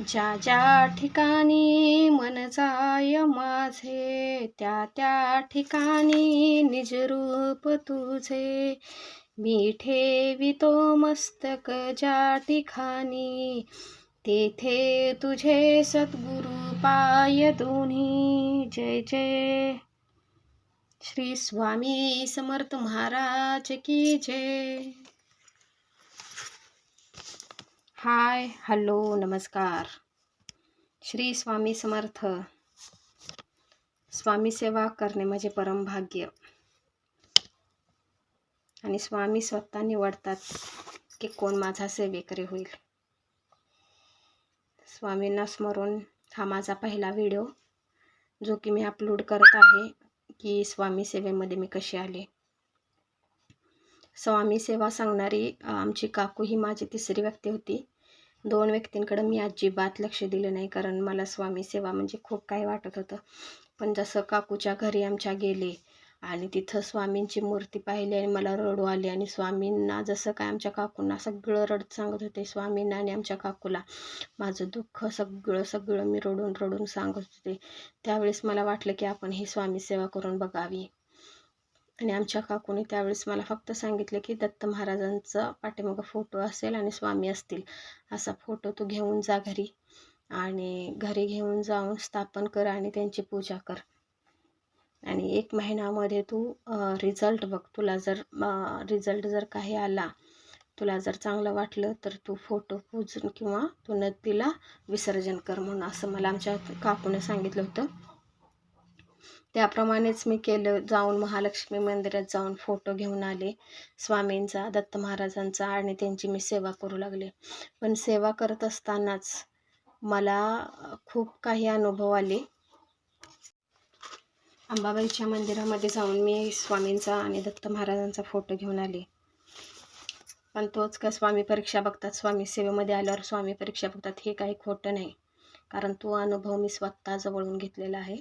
ज्या ज्या ठिकाणी मन जाय माझे, त्या त्या ठिकाणी निज रूप तुझे. मी ठेवितो मस्तक ज्या ठिकाणी, तेथे तुझे सद्गुरु पाय दोन्ही. जय जय श्री स्वामी समर्थ महाराज की जय. हाय, हॅलो, नमस्कार. श्री स्वामी समर्थ. स्वामी सेवा करणे माझे परम भाग्य. आणि स्वामी स्वतः निवडतात की कोण माझा सेवेकरी होईल. स्वामींना स्मरून हा माझा पहिला व्हिडिओ जो की मी अपलोड करत आहे की स्वामी सेवेमध्ये मी कशी आले. स्वामी सेवा सांगणारी आमची काकू ही माझी तिसरी व्यक्ती होती. 2 व्यक्तींकडे मी अजिबात लक्ष दिलं नाही, कारण मला स्वामी सेवा म्हणजे खूप काही वाटत होतं. पण जसं काकूच्या घरी आमच्या गेले आणि तिथं स्वामींची मूर्ती पाहिली आणि मला रडू आली. आणि स्वामींना जसं काय आमच्या काकूंना सगळं रडत सांगत होते, स्वामींना आणि आमच्या काकूला माझं दुःख सगळं मी रडून रडून सांगत होते. त्यावेळेस मला वाटलं की आपण ही स्वामी सेवा करून बघावी. आणि आमच्या काकूने त्यावेळेस मला फक्त सांगितलं की दत्त महाराजांचा पाठीमागं फोटो असेल आणि स्वामी असतील, असा फोटो तू घेऊन जा घरी आणि घरी घेऊन जाऊन स्थापन कर आणि त्यांची पूजा कर. आणि 1 महिन्यामध्ये तू रिझल्ट बघ. तुला जर रिझल्ट जर काही आला, तुला जर चांगलं वाटलं तर तू फोटो पूजन किंवा तू नदीला विसर्जन कर म्हणून असं मला आमच्या काकूने सांगितलं होतं. त्याप्रमाणेच मी केलं. जाऊन महालक्ष्मी मंदिरात जाऊन फोटो घेऊन आले स्वामींचा, दत्त महाराजांचा, आणि त्यांची मी सेवा करू लागले. पण सेवा करत असतानाच मला खूप काही अनुभव आले. अंबाबाईच्या मंदिरामध्ये जाऊन मी स्वामींचा आणि दत्त महाराजांचा फोटो घेऊन आले. पण तोच का स्वामी परीक्षा बघतात, स्वामी सेवेमध्ये आल्यावर स्वामी परीक्षा बघतात, हे काही खोटं नाही. कारण तो अनुभव मी स्वतः जवळून घेतलेला आहे.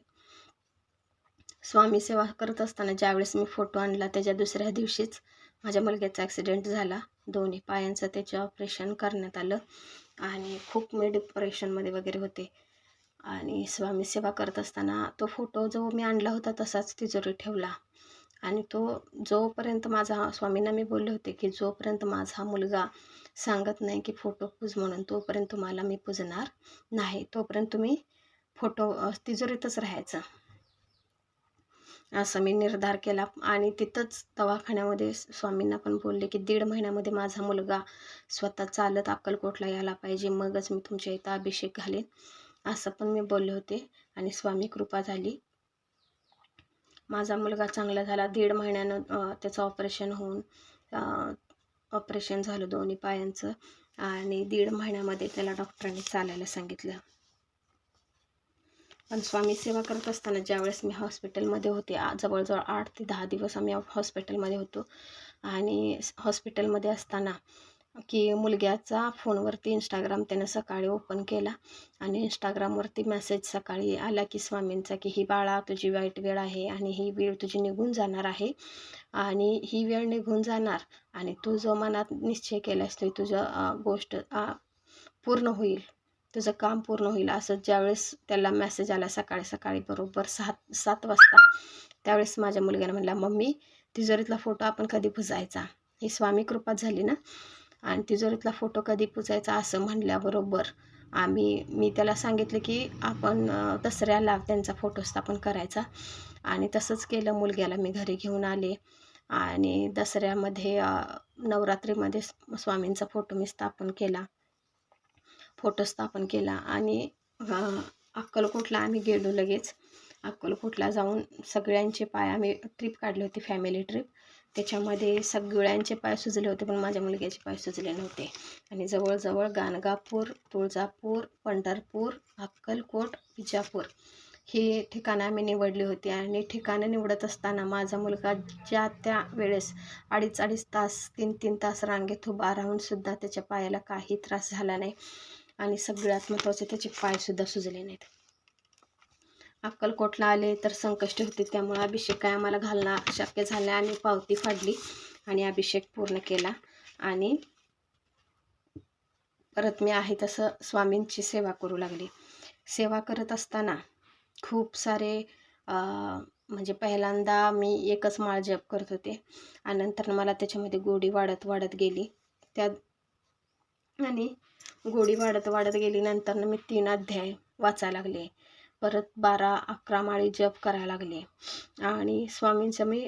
स्वामी सेवा करत असताना ज्यावेळेस मी फोटो आणला त्याच्या दुसऱ्या दिवशीच माझ्या मुलग्याचा ॲक्सिडेंट झाला. दोन्ही पायांचं त्याचे ऑपरेशन करण्यात आलं आणि खूप मी डिप्रेशनमध्ये वगैरे होते. आणि स्वामी सेवा करत असताना तो फोटो जो मी आणला होता तसाच तिजोरीत ठेवला. आणि तो जोपर्यंत माझा, स्वामींना मी बोलले होते की जोपर्यंत माझा मुलगा सांगत नाही की फोटो पूज म्हणून, तोपर्यंत तुम्हाला मी पूजणार नाही, तोपर्यंत तुम्ही फोटो तिजोरीतच राहायचा, असं मी निर्धार केला. आणि तिथंच दवाखान्यामध्ये स्वामींना पण बोलले की 1.5 महिन्यामध्ये माझा मुलगा स्वतः चालत अक्कलकोटला यायला पाहिजे, मगच मी तुमच्या इथं अभिषेक घालेन, असं पण मी बोलले होते. आणि स्वामी कृपा झाली, माझा मुलगा चांगला झाला. 1.5 महिन्यानं त्याचं ऑपरेशन होऊन ऑपरेशन झालं दोन्ही पायांचं. आणि 1.5 महिन्यामध्ये त्याला डॉक्टरांनी चालायला सांगितलं. पण स्वामी सेवा करत असताना ज्यावेळेस मी हॉस्पिटलमध्ये होते, जवळजवळ 8 ते 10 दिवस आम्ही हॉस्पिटलमध्ये होतो. आणि हॉस्पिटलमध्ये असताना की मुलग्याचा फोनवरती इंस्टाग्राम त्यानं सकाळी ओपन केला आणि इंस्टाग्रामवरती मेसेज सकाळी आला की स्वामींचा की ही बाळा तुझी वाईट वेळ आहे आणि ही वेळ तुझी निघून जाणार आहे आणि ही वेळ निघून जाणार आणि तू जो मनात निश्चय केलास तो तुझं गोष्ट पूर्ण होईल, तुझं काम पूर्ण होईल. असं ज्यावेळेस त्याला मेसेज आला सकाळी सकाळी बरोबर 7 वाजता, त्यावेळेस माझ्या मुलग्यानं म्हणला, मम्मी तिजोरीतला फोटो आपण कधी पुजायचा, ही स्वामी कृपा झाली ना, आणि तिजोरीतला फोटो कधी पुजायचा, असं म्हणल्याबरोबर मी त्याला सांगितलं की आपण दसऱ्याला त्यांचा फोटो स्थापन करायचा. आणि तसंच केलं. मुलग्याला मी घरी घेऊन आले आणि दसऱ्यामध्ये नवरात्रीमध्ये स्वामींचा फोटो मी स्थापन केला, फोटो स्थापन केला. आणि अक्कलकोटला आम्ही गेलो लगेच. अक्कलकोटला जाऊन सगळ्यांचे पाय, आम्ही ट्रिप काढली होती, फॅमिली ट्रिप, त्याच्यामध्ये सगळ्यांचे पाय सुजले होते पण माझ्या मुलग्याचे पाय सुजले नव्हते. आणि जवळजवळ गाणगापूर, तुळजापूर, पंढरपूर, अक्कलकोट, विजापूर ही ठिकाणं आम्ही निवडली होती. आणि ठिकाणं निवडत असताना माझा मुलगा ज्या त्या वेळेस 2.5 तास 3 तास रांगेत उभा राहूनसुद्धा त्याच्या पायाला काही त्रास झाला नाही. आणि सगळ्यात महत्त्वाचे त्याचे पायसुद्धा सुजले नाहीत. अक्कलकोटला आले तर संकष्टी होती, त्यामुळे अभिषेक काय आम्हाला घालणं शक्य झालं आणि पावती फाडली आणि अभिषेक पूर्ण केला. आणि परत मी आहे तसं स्वामींची सेवा करू लागली. सेवा करत असताना खूप सारे म्हणजे पहिल्यांदा मी एकच माळ जप करत होते आणि नंतर मला त्याच्यामध्ये गोडी वाढत वाढत गेली. आणि गोडी वाढत वाढत गेली. नंतर मी 3 अध्याय वाचायला लागले. परत 12-11 माळी जप करायला लागले आणि स्वामींचं मी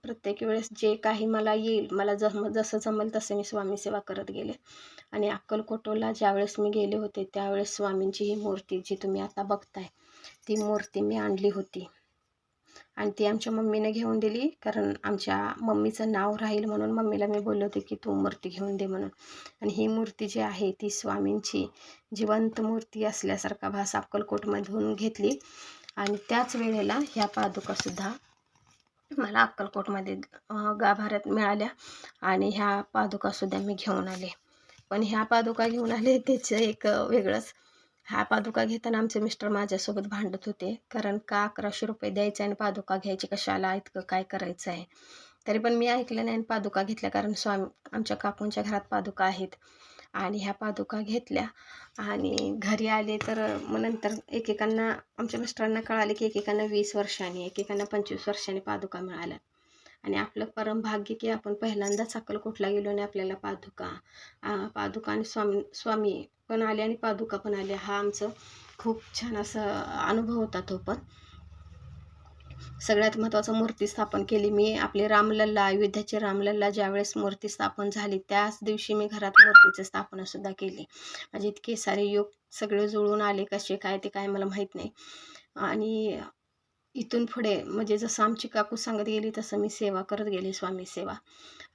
प्रत्येक वेळेस जे काही मला येईल, मला जसं जमेल तसं मी स्वामी सेवा करत गेले. आणि अक्कलकोटला ज्यावेळेस मी गेले होते त्यावेळेस स्वामींची ही मूर्ती जी तुम्ही आता बघताय ती मूर्ती मी आणली होती आणि ती आमच्या मम्मीने घेऊन दिली. कारण आमच्या मम्मीचं नाव राहील म्हणून मम्मीला मी बोलले होते की तू मूर्ती घेऊन दे म्हणून. आणि ही मूर्ती जी आहे ती स्वामींची जिवंत मूर्ती असल्यासारखा भास अक्कलकोटमधून घेतली. आणि त्याच वेळेला ह्या पादुकासुद्धा मला अक्कलकोटमध्ये गाभाऱ्यात मिळाल्या आणि ह्या पादुकासुद्धा मी घेऊन आले. पण ह्या पादुका घेऊन आले त्याचं एक वेगळंच. ह्या पादुका घेताना आमचे मिस्टर माझ्यासोबत भांडत होते. कारण का 1100 रुपये द्यायचे आणि पादुका घ्यायची कशाला, इतकं काय करायचं आहे. तरी पण मी ऐकलं नाही आणि पादुका घेतल्या. कारण आमच्या काकूंच्या घरात पादुका आहेत आणि ह्या पादुका घेतल्या आणि घरी आले. तर मग नंतर एकेकांना आमच्या मिस्टरांना कळाले की एकेकांना 20 वर्षांनी एकेकांना 25 वर्षांनी पादुका मिळाल्या. आणि आपलं परम भाग्य की आपण पहिल्यांदाच अक्कलकोटला गेलो आणि आपल्याला पादुका आणि स्वामी पण आले आणि पादुका पण आल्या. हा आमचं खूप छान असं अनुभव होता तो. पण सगळ्यात महत्त्वाचं मूर्ती स्थापन केली मी. आपले रामलल्ला, अयोध्याचे रामलल्ला ज्यावेळेस मूर्ती स्थापन झाली त्याच दिवशी मी घरात मूर्तीची स्थापनासुद्धा केली. म्हणजे इतके सारे योग सगळे जुळून आले, कसे काय ते काय मला माहीत नाही. आणि इथून पुढे म्हणजे जसं आमची काकू सांगत गेली तसं मी सेवा करत गेली, स्वामी सेवा.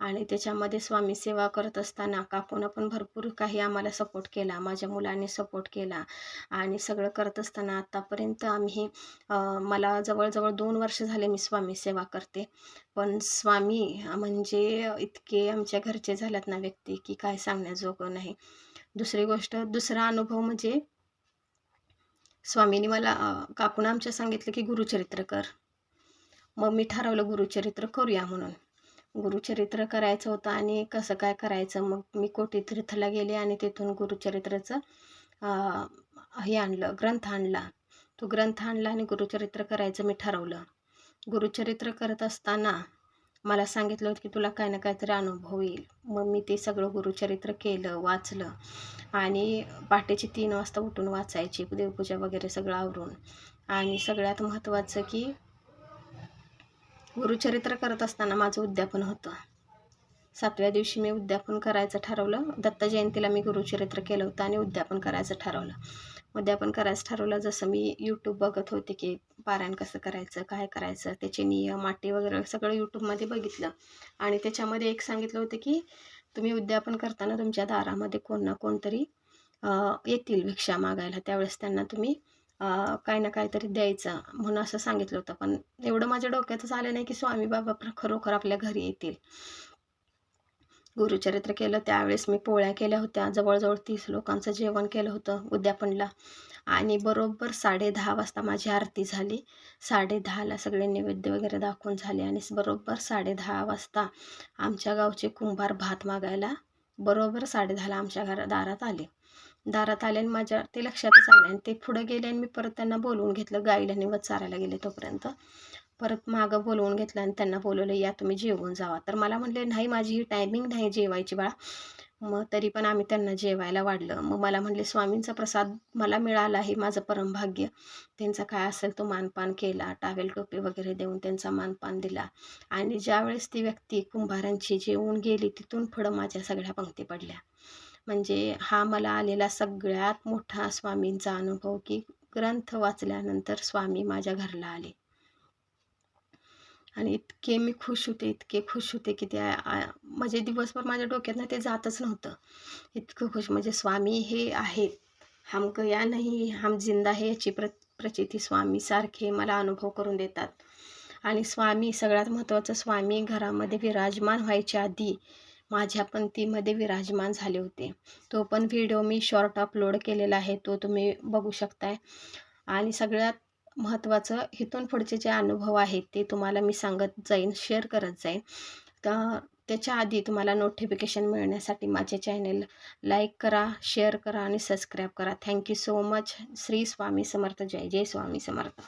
आणि त्याच्यामध्ये स्वामी सेवा करत असताना काकूनं पण भरपूर काही आम्हाला सपोर्ट केला, माझ्या मुलांनी सपोर्ट केला. आणि सगळं करत असताना आत्तापर्यंत आम्ही मला जवळजवळ 2 वर्ष झाले मी स्वामी सेवा करते. पण स्वामी म्हणजे इतके आमच्या घरचे झाल्यात ना व्यक्ती की काय सांगण्याजोगं नाही. दुसरा अनुभव म्हणजे स्वामींनी मला काकूनं आमच्या सांगितलं की गुरुचरित्र कर. मग मी ठरवलं गुरुचरित्र करूया म्हणून. गुरुचरित्र करायचं होतं आणि कसं काय करायचं. मग मी कोटीतीर्थला गेले आणि तिथून गुरुचरित्राचं हे आणलं, ग्रंथ आणला. तो ग्रंथ आणला आणि गुरुचरित्र करायचं मी ठरवलं. गुरुचरित्र करत असताना मला सांगितलं होतं की तुला काय ना काहीतरी अनुभव येईल. मग मी ते सगळं गुरुचरित्र केलं, वाचलं आणि पहाटेची 3 वाजता उठून वाचायची, देवपूजा वगैरे सगळं आवरून. आणि सगळ्यात महत्त्वाचं की गुरुचरित्र करत असताना माझं उद्यापन होतं. 7व्या दिवशी मी उद्यापन करायचं ठरवलं. दत्त जयंतीला मी गुरुचरित्र केलं होतं आणि उद्यापन करायचं ठरवलं. उद्यापन करायचं ठरवलं. जसं मी यूट्यूब बघत होते की पारायण कसं करायचं, काय करायचं, त्याचे नियम, अटी वगैरे सगळं यूट्यूबमध्ये बघितलं. आणि त्याच्यामध्ये एक सांगितलं होतं की तुम्ही उद्यापन करताना तुमच्या दारामध्ये कोण ना कोणतरी येतील भिक्षा मागायला. त्यावेळेस त्यांना तुम्ही काय ना काहीतरी द्यायचं म्हणून असं सांगितलं होतं. पण एवढं माझ्या डोक्यातच आलं नाही की स्वामी बाबा खरोखर आपल्या घरी येतील. गुरुचरित्र केलं त्यावेळेस मी पोळ्या केल्या होत्या. जवळजवळ 30 लोकांचं जेवण केलं होतं उद्यापनला. आणि बरोबर 10:30 वाजता माझी आरती झाली. 10:30ला सगळे नैवेद्य वगैरे दाखवून झाले आणि बरोबर 10:30 वाजता आमच्या गावचे कुंभार भात मागायला बरोबर 10:30ला आमच्या दारात आले. आणि माझ्या ते लक्षातच आलं आणि ते पुढं गेले आणि मी परत त्यांना बोलवून घेतलं. गाईला निवद चारायला गेले तोपर्यंत परत मागं बोलवून घेतलं आणि त्यांना बोलवलं या तुम्ही जेवून जावा. तर मला म्हणले नाही माझी ही टायमिंग नाही जेवायची बाळा. मग तरी पण आम्ही त्यांना जेवायला वाढलं. मग मला म्हणले स्वामींचा प्रसाद मला मिळाला हे माझं परमभाग्य. त्यांचा काय असेल तो मानपान केला, टावेल टोपी वगैरे देऊन त्यांचा मानपान दिला. आणि ज्यावेळेस ती व्यक्ती कुंभारांची जेवून गेली तिथून पुढं माझ्या सगळ्या पंक्ती पडल्या. म्हणजे हा मला आलेला सगळ्यात मोठा स्वामींचा अनुभव की ग्रंथ वाचल्यानंतर स्वामी माझ्या घरला आले. आणि इतके मी खुश होते की म्हणजे दिवसभर माझ्या डोक्यातनं ते जातच नव्हतं. इतकं खुश म्हणजे स्वामी हे आहेत, हम गया नहीं हम जिंदा है याची प्रचिती स्वामी सारखे मला अनुभव करून देतात. आणि स्वामी सगळ्यात महत्त्वाचं स्वामी घरामध्ये विराजमान व्हायच्या आधी माझ्या पंक्तीमध्ये विराजमान झाले होते. तो पण व्हिडिओ मी शॉर्ट अपलोड केलेला आहे, तो तुम्ही बघू शकताय. आणि सगळ्यात महत्त्वाचं इथून पुढचे जे अनुभव आहेत ते तुम्हाला मी सांगत जाईन, शेअर करत जाईन. तर त्याच्या आधी तुम्हाला नोटिफिकेशन मिळण्यासाठी माझे चॅनेल लाईक करा, शेअर करा आणि सबस्क्राईब करा. Thank you so much. Shri Swami Samarth. जय जय स्वामी समर्थ.